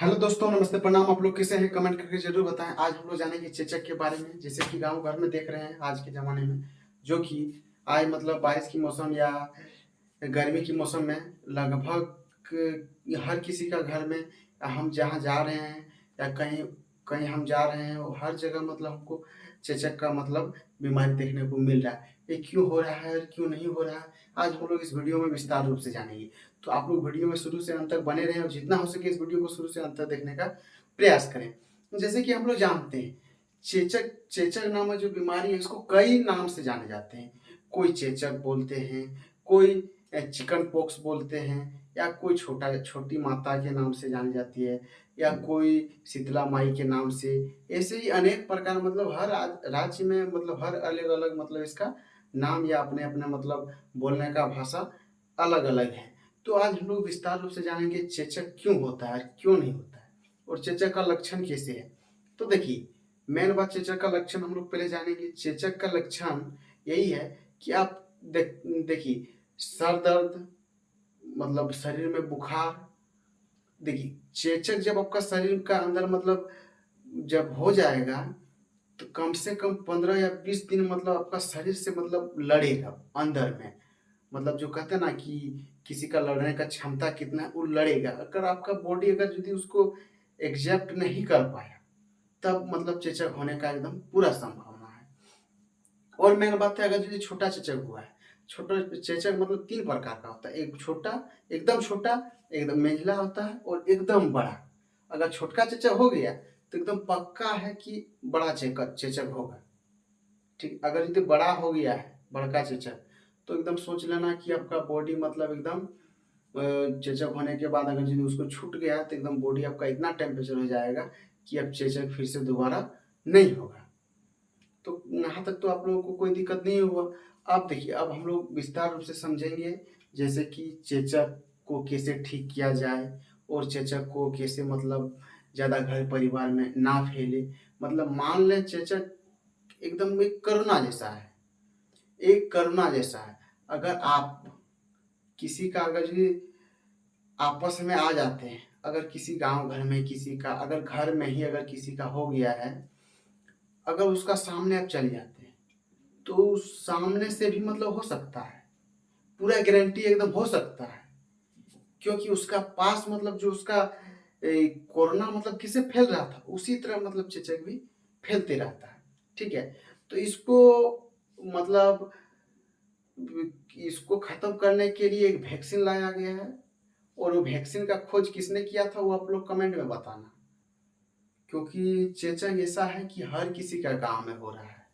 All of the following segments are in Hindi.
हेलो दोस्तों, नमस्ते, प्रणाम। आप लोग कैसे हैं? कमेंट करके जरूर बताएं। आज हम लोग जानेंगे चेचक के बारे में। जैसे कि गांव घर में देख रहे हैं आज के ज़माने में, जो कि आज मतलब बारिश की मौसम या गर्मी की मौसम में लगभग हर किसी का घर में, हम जहाँ जा रहे हैं या कहीं कहीं हम जा रहे हैं, वो हर जगह मतलब हमको चेचक का मतलब बीमारी देखने को मिल रहा है। ये क्यों हो रहा है और क्यों नहीं हो रहा है, आज हम लोग इस वीडियो में विस्तार रूप से जानेंगे। तो आप लोग वीडियो में शुरू से अंत तक बने रहें और जितना हो सके इस वीडियो को शुरू से अंत तक देखने का प्रयास करें। जैसे कि हम लोग जानते हैं, चेचक चेचक नामक जो बीमारी है, इसको कई नाम से जाने जाते हैं। कोई चेचक बोलते हैं, कोई चिकन पॉक्स बोलते हैं, या कोई छोटी माता के नाम से जानी जाती है, या कोई शीतला माई के नाम से। ऐसे ही अनेक प्रकार, मतलब हर राज्य में मतलब हर अलग अलग मतलब इसका नाम या अपने अपने मतलब बोलने का भाषा अलग अलग है। तो आज हम लोग विस्तार रूप से जानेंगे चेचक क्यों होता है, क्यों नहीं होता है, और चेचक का लक्षण कैसे है। तो देखिए, मेन बात चेचक का लक्षण हम लोग पहले जानेंगे। चेचक का लक्षण यही है कि आप देखिए, सर दर्द, मतलब शरीर में बुखार। देखिए, चेचक जब आपका शरीर का अंदर मतलब जब हो जाएगा, तो कम से कम 15 या 20 दिन मतलब आपका शरीर से मतलब लड़ेगा अंदर में। मतलब जो कहते हैं ना कि किसी का लड़ने का क्षमता कितना है, वो लड़ेगा। अगर आपका बॉडी अगर यदि उसको एग्जैक्ट नहीं कर पाया, तब मतलब चेचक होने का एकदम पूरा संभावना है। और मेन बात है, अगर यदि छोटा चेचक हुआ है, छोटा चेचक मतलब 3 प्रकार का होता है। एक छोटा, छोटा, एकदम मेंझला होता है, और एकदम बड़ा। अगर छोटका चेचक हो गया तो एकदम पक्का है कि बड़ा चेचक चेचक होगा। ठीक, अगर यदि बड़ा हो गया है, बड़का चेचक, तो एकदम सोच लेना कि आपका बॉडी मतलब एकदम चेचक होने के बाद अगर यदि उसको छूट गया, तो एकदम बॉडी आपका इतना टेम्परेचर हो जाएगा कि अब चेचक फिर से दोबारा नहीं होगा। तो यहाँ तक तो आप लोगों को कोई दिक्कत नहीं हुआ। अब देखिए, अब हम लोग विस्तार रूप से समझेंगे, जैसे कि चेचक को कैसे ठीक किया जाए, और चेचक को कैसे मतलब ज़्यादा घर परिवार में ना फैले। मतलब मान लें चेचक एकदम एक करुणा जैसा है, एक करुणा जैसा है। अगर आप किसी का अगर ये आपस में आ जाते हैं, अगर किसी गांव घर में किसी का अगर घर में ही अगर किसी का हो गया है, अगर उसका सामने आप चले जाते हैं, तो सामने से भी मतलब हो सकता है, पूरा गारंटी एकदम हो सकता है। क्योंकि उसका पास मतलब जो उसका कोरोना मतलब किसे फैल रहा था, उसी तरह मतलब चेचक भी फैलते रहता है। ठीक है, तो इसको मतलब इसको खत्म करने के लिए एक वैक्सीन लाया गया है। और वो वैक्सीन का खोज किसने किया था, वो आप लोग कमेंट में बताना। क्योंकि चेचक ऐसा है कि हर किसी का गांव में हो रहा है,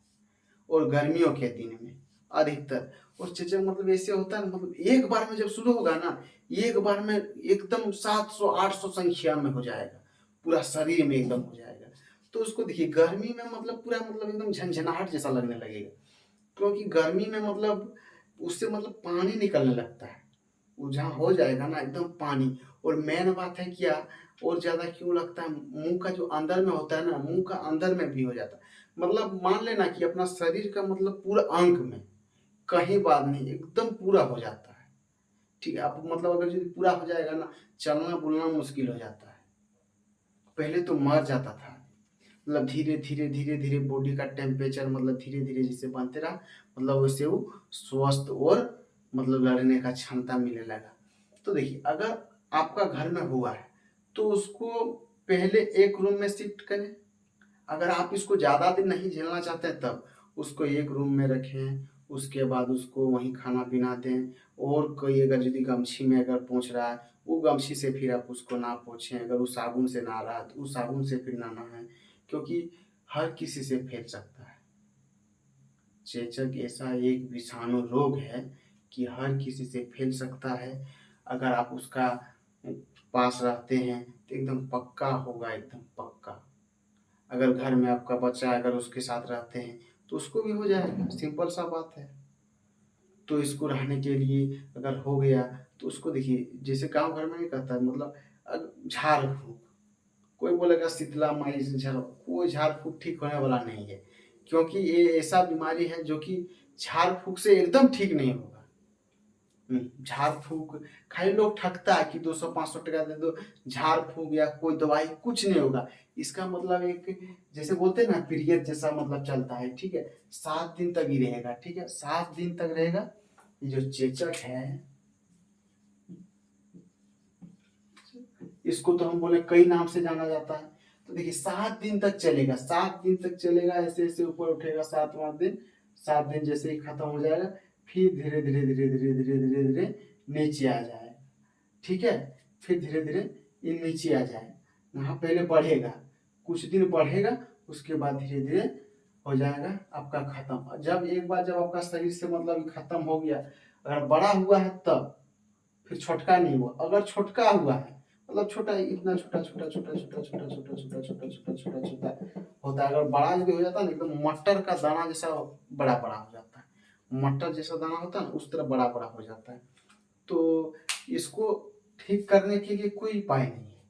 और गर्मियों के दिन में अधिकतर। और चेचक मतलब ऐसे होता है ना, मतलब एक बार में जब शुरू होगा ना, एक बार में एकदम 700-800 संख्या में हो जाएगा, पूरा शरीर में एकदम हो जाएगा। तो उसको देखिए, गर्मी में मतलब पूरा मतलब एकदम झंझनाहट जैसा लगने लगेगा। क्योंकि गर्मी में मतलब उससे मतलब पानी निकलने लगता है, वो जहाँ हो जाएगा ना एकदम पानी। और मेन बात है क्या, और ज्यादा क्यों लगता है, मुंह का जो अंदर में होता है ना, मुंह का अंदर में भी हो जाता है। मतलब मान लेना कि अपना शरीर का मतलब पूरा अंग में कहीं बात नहीं, एकदम पूरा हो जाता है। ठीक है, आप मतलब अगर यदि पूरा हो जाएगा ना, चलना बुलना मुश्किल हो जाता है। पहले तो मर जाता था। मतलब धीरे धीरे धीरे धीरे बॉडी का टेम्परेचर मतलब धीरे धीरे जैसे बनते रहा, मतलब वैसे वो स्वस्थ और मतलब लड़ने का क्षमता मिलने लगा। तो देखिए, अगर आपका घर में हुआ है, तो उसको पहले एक रूम में शिफ्ट करें। अगर आप इसको ज़्यादा दिन नहीं झेलना चाहते हैं, तब उसको एक रूम में रखें। उसके बाद उसको वहीं खाना पीना दें। और कोई अगर यदि गमछी में अगर पोंछ रहा है, वो गमछी से फिर आप उसको ना पोंछें। अगर वो साबुन से नहा रहा है, तो उस साबुन से फिर ना नहाएं। क्योंकि हर किसी से फैल सकता है। चेचक ऐसा एक विषाणु रोग है कि हर किसी से फैल सकता है। अगर आप उसका पास रहते हैं, तो एकदम पक्का होगा, एकदम पक्का। अगर घर में आपका बच्चा अगर उसके साथ रहते हैं, तो उसको भी हो जाएगा, सिंपल सा बात है। तो इसको रहने के लिए अगर हो गया, तो उसको देखिए, जैसे गांव घर में नहीं कहता है, मतलब झाड़ फूक। कोई बोलेगा शीतला माई से झाड़, कोई झाड़ फूक ठीक होने वाला नहीं है। क्योंकि ये ऐसा बीमारी है जो कि झाड़ फूक से एकदम ठीक नहीं होगा। झाड़ फूक खाली लोग ठगता है कि 200-500 टका दे दो, झाड़ फूक या कोई दवाई कुछ नहीं होगा। इसका मतलब एक जैसे बोलते हैं ना पीरियड जैसा मतलब चलता है, ठीक है। 7 दिन तक ही रहेगा, ठीक है, 7 दिन तक रहेगा। ये जो चेचक है इसको तो हम बोले कई नाम से जाना जाता है। तो देखिए 7 दिन तक चलेगा, 7 दिन तक चलेगा, ऐसे ऐसे ऊपर उठेगा 7वां दिन। 7 दिन जैसे ही खत्म हो जाएगा फिर धीरे धीरे धीरे धीरे धीरे धीरे धीरे नीचे आ जाएगा, ठीक है। फिर धीरे धीरे ये नीचे आ जाएगा, यहाँ पहले बढ़ेगा, कुछ दिन बढ़ेगा, उसके बाद धीरे धीरे हो जाएगा आपका खत्म। जब एक बार जब आपका शरीर से मतलब खत्म हो गया, अगर बड़ा हुआ है तब, फिर छोटका नहीं हुआ। अगर छोटका हुआ है मतलब छोटा इतना छोटा छोटा छोटा छोटा छोटा छोटा छोटा छोटा छोटा छोटा छोटा होता है। अगर बड़ा यदि हो जाता है ना एकदम मटर का दाना जैसा बड़ा बड़ा हो जाता है, मटर जैसा दाना होता है ना उस तरह बड़ा बड़ा हो जाता है। तो इसको ठीक करने के लिए कोई उपाय नहीं है,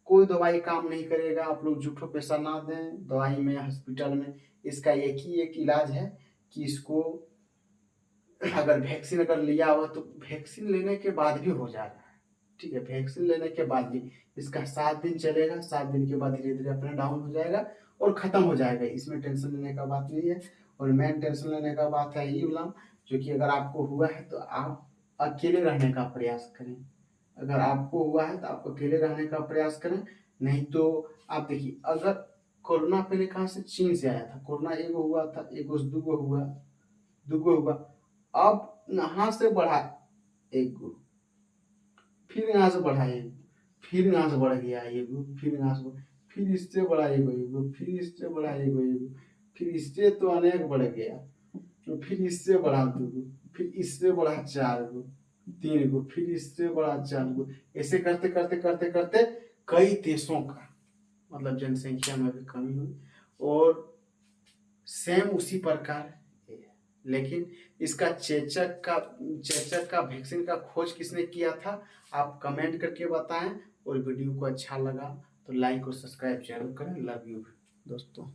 कोई दवाई काम नहीं करेगा। आप लोग झूठो पैसा ना दें दवाई में, हॉस्पिटल में। इसका एक ही एक इलाज है कि इसको अगर वैक्सीन अगर लिया हुआ तो वैक्सीन लेने के बाद भी हो जा रहा है, ठीक है। वैक्सीन लेने के बाद भी इसका 7 दिन चलेगा, 7 दिन के बाद धीरे धीरे अपना डाउन हो जाएगा और खत्म हो जाएगा। इसमें टेंशन लेने का बात नहीं है। और मेन टेंशन लेने का बात है ये वाला, जो कि अगर आपको हुआ है तो आप अकेले रहने का प्रयास करें। अगर आपको हुआ है तो आप अकेले रहने का प्रयास करें। नहीं तो आप देखिए, अगर कोरोना पहले कहाँ से, चीन से आया था कोरोना। एगो हुआ था, एगो से दूगो हुआ, दूगो हुआ, अब यहाँ से बढ़ा एक गो, फिर यहाँ से बढ़ा एक, फिर यहाँ से बढ़ गया एगो, फिर यहाँ से फिर इससे बढ़ा एगो, फिर इससे बढ़ा एगो, फिर इससे तो अनेक बढ़ गया, तो फिर इससे बढ़ा 2 गो, फिर इससे बढ़ा 4 गो, 3 गो, फिर इससे बढ़ा 4 गो। ऐसे करते करते करते करते कई देशों का मतलब जनसंख्या में भी कमी हुई। और सेम उसी प्रकार, लेकिन इसका चेचक का वैक्सीन का खोज किसने किया था, आप कमेंट करके बताएं। और वीडियो को अच्छा लगा तो लाइक और सब्सक्राइब जरूर करें। लव यू दोस्तों।